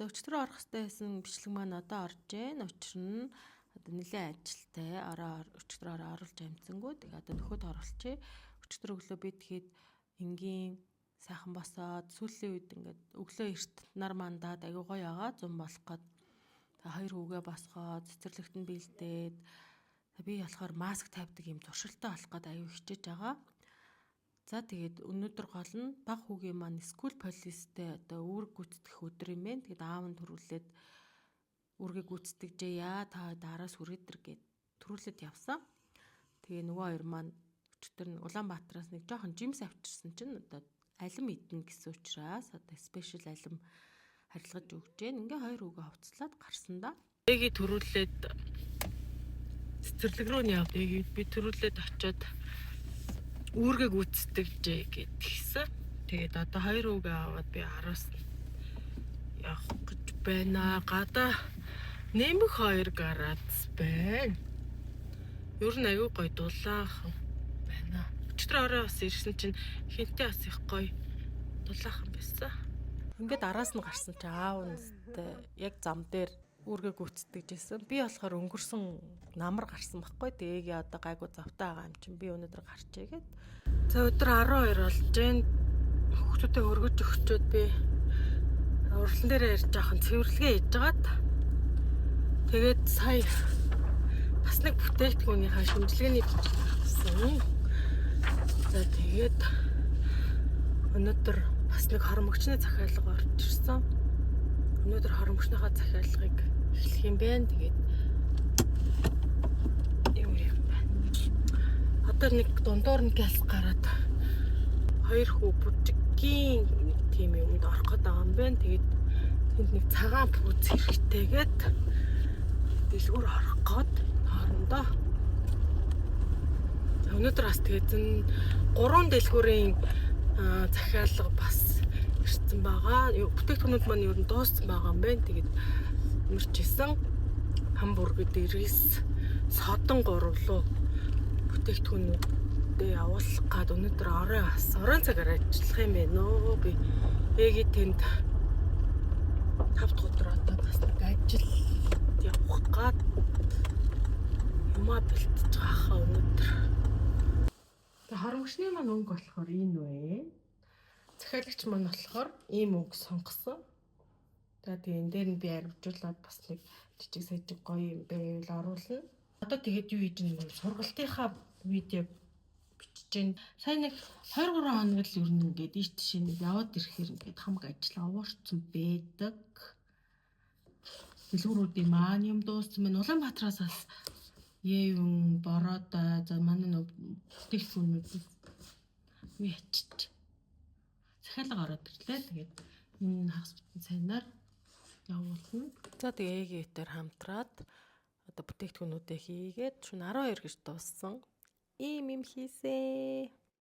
одоо өчтөр орох хэрэгтэй байсан бичлэг маань одоо орж байна. Учир нь одоо нэлээд ажилтай. Өчтөр оруулж амжсангүй. Тэгээ одоо нөхөд оруулчих. Өчтөр өглөө би тэгэхэд энгийн сайхан босоод сүүлийн үед ингээд өглөө эрт нар мандаад аягүй гоё байгаа 100 болох гээд тэгээ хоёр хүүгээ босгоод цэцэрлэгт нь бэлдээд би болохоор маск тавьдаг юм туршилтаа болох гээд аягүй хичээж байгаа. За тэгээд өнөөдөр гол нь баг хүүгийн маань скул полистэй одоо үүрэг гүйцэтгэх өдөр юм байна. Тэгээд аав нь төрүүлээд үүргээ гүйцэтгэжээ та дараас хүрээдэр гээд төрүүлээд явсан. Тэгээ нөгөө хоёр маань өчтөр нь Улаанбаатараас нэг жоохон жимс авчирсан чинь одоо алим идэнэ гэсэн учраас одоо спешиал алим харилцаж өгч जैन. Ингээ хоёр үгээ хувцлаад гарсан да. Эгийг төрүүлээд цэцэрлэг рүү явд. Эгийг би төрүүлээд очиод үүргээ гүйцэтгэжээ гэд гисэн. Тэгээд одоо хоёр үгээ аваад би араас явах гэж байна. Гадаа нэмэх хоёр гараац байна. Ер нь аягүй гоё дулаахан байна. Өчтөр орой бас ирсэн чинь хинтээ бас их гоё дулаахан байсан. Ингээд араас нь гарсан чи аав нэстэй яг зам дээр үүргээ гүйцэтгэжсэн. Би болохоор өнгөрсөн намар гарсан байхгүй. Тэгээгээ одоо гайгүй завтай байгаа юм чинь би өнөөдөр гарчээ гээд. За өдөр 12 болж जैन. Хүүхдүүдэд өргөж өгчөөд би урлан дээр ярьж жоохон цэвэрлэгээ хийж байгаад тэгээд сая бас нэг бүтээгдэхүүнийхээ шимжлэгээний бичлэг авсан. За тэгээд өнөөдөр бас нэг хоромогчны захиалга орж ирсэн. Өнөөдөр хоромогчныхаа захиалгыг эхлэх юм байна. Тэгээд юу юм байна. Одоо нэг дундуур нь гэлс гараад хоёр хүү бүжигийн нэг тийм юмд орох гээд байгаа юм байна. Тэгээд тэнд нэг цагаан пүүц хэрэгтэйгээд дэлгүүр орох гээд хоорондоо. Өнөөдөр бас тэгээд 3 дэлгүүрийн захиалга бас ирсэн байгаа. Бүтээгдэхүүнүүд маань ер нь дууссан байгаа юм байна. Тэгээд мөрчсэн хамбургад иргэс содон гурвлуу бүтээгдэхүүнүүдээ явуулах гад өнөөдөр орон цагаар ажиллах юм байна нөө. Би эгийг тэнд 5 дахь өдөр одоо бас нэг ажил явах гад юмаа бэлтэж байгаа өнөөдөр. Хоромогчны маань өнгө болохоор энэ вэ. Захиалагч маань болохоор ийм өнгө сонгосон. Тэгээд энэ дээр нь би аривжуулаад бас нэг жижиг сажиг гоё юм байвал оруулна. Одоо тэгээд юу хийж юм бэ? Сургалтынхаа видео бичиж гин. Сайн нэг 2-3 хоног л ер нь ингээд ийш тийш нэг яваад ирэхээр ингээд хамаг ажил овоорцсон байдаг. Дэлгүүрүүдийн маань юм дууссан байна. Улаанбаатараас бас юм бороо за манай нэг бүтээгдэхүүнүүд юу ячиж захиалга ороод ирлээ. Тэгээд энэ хагас бүтэн сайнаар явуулна. За тэгээ эгээр хамтраад одоо бүтээгдэхүүнүүдээ хийгээд шөнө 12 гэж дууссан. Ийм юм хийсэн.